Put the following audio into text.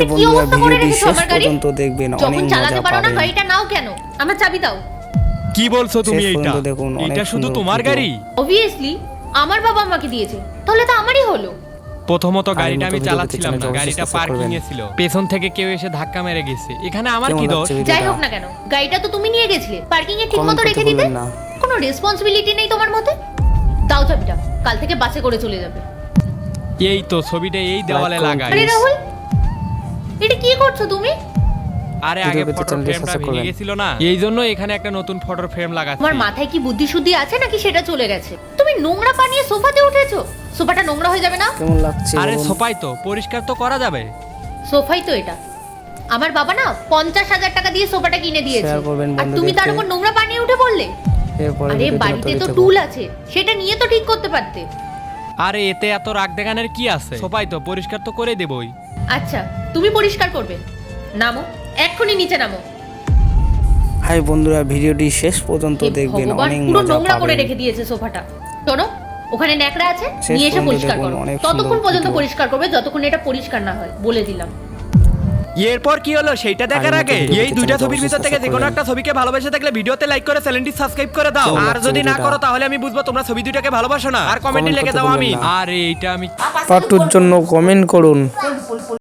তুমি কি অবস্থা করে রেখেছো আমার গাড়ি? পর্যন্ত দেখবেন, যখন অনেক চালাতে মজা পারো না পাবেন। গাড়িটা নাও কেন? আমার চাবি দাও। কি বলছো তুমি? শেষ এইটা পর্যন্ত দেখুন, অনেক এটা শুধু সুন্দর তোমার ভিডিও। গাড়ি? অবভিয়াসলি আমার বাবা আমাকে দিয়েছে, তাহলে তো আমারই হলো। প্রথমত গাড়িটা মতো আমি ভিডিও চালাচ্ছিলাম দেখতে না, চাইলে গাড়িটা অবশ্যই পার্কিং subscribe এ ছিল, পেছন থেকে কেউ এসে ধাক্কা মেরে গেছে। এখানে আমার কেমন কি দোষ? লাগছে ভিডিওটা? যাই হোক না কেন, গাড়িটা তো তুমি নিয়ে গেছিলে, পার্কিং এ ঠিকমতো Comment করতে রেখে দিতে। ভুলবেন না। কোনো রেসপন্সিবিলিটি নেই তোমার মধ্যে। দাও চাবিটা, কাল থেকে বাসে করে চলে যাবে। এই তো ছবিটা এই দেওয়ালে করুন, লাগাই। আরে Please. রাহুল, এটা কি করছো তুমি? আরে ভিডিও আগে পেতে ফটোর চ্যানেলটি ফ্রেমটা subscribe ভেঙে করবেন। গেছিল না, এই জন্য এখানে একটা নতুন ফটোর ফ্রেম লাগাচ্ছি। তোমার মাথায় কি বুদ্ধি শুদ্ধি আছে নাকি সেটা চলে গেছে? তুমি নোংরা পানিয়ে সোফাতে উঠেছো, সোফাটা নোংরা হয়ে যাবে না? কেমন লাগছে আরে বলুন? সোফাই তো পরিষ্কার তো করা যাবে। সোফাই তো এটা। আমার বাবা না 50,000 টাকা দিয়ে সোফাটা কিনে দিয়েছে, Share করবেন আর তুমি তার বন্ধুদেরকে। উপর নোংরা পানিয়ে উঠে পড়লে। এরপরে আরে ভিডিওটি বাড়িতে তো দেখবো। টুল আছে, সেটা নিয়ে তো ঠিক করতে পারতে। আরে এতে এত রাগ দেখানোর কি আছে? সোফাই তো পরিষ্কার তো করে দেবই। আচ্ছা, তুমি পরিষ্কার করবে। নামো, এক্ষুনি নিচে নামো। হাই বন্ধুরা, ভিডিওটি শেষ পর্যন্ত হে দেখবেন, ভগবান, অনেক পুরো মজা নোংরা করে পাবেন। রেখে দিয়েছে সোফাটা। শোনো, ওখানে ন্যাকড়া আছে, শেষ নিয়ে এসে পর্যন্ত পরিষ্কার দেখুন, করো। অনেক ততক্ষণ সুন্দর পর্যন্ত ভিডিও। পরিষ্কার করবে যতক্ষণ এটা পরিষ্কার না হয়, বলে দিলাম। এরপর কি হলো সেটা দেখার আগের মতো আগে ভিডিও এই পেতে দুইটা চ্যানেলটি ছবির ভিতর অবশ্যই থেকে যে কোনো subscribe একটা ছবিকে ভালোবেসে থাকলে ভিডিওতে লাইক করে চ্যানেলটি সাবস্ক্রাইব করে দাও। কেমন আর লাগছে যদি না ভিডিওটা? করো তাহলে আমি বুঝবো তোমরা ছবি দুইটাকে ভালোবাসো না। আর কমেন্টে Comment লিখে করতে দাও আমি। ভুলবেন না। আরে এইটা আমি পার্ট 2 এর জন্য কমেন্ট করুন।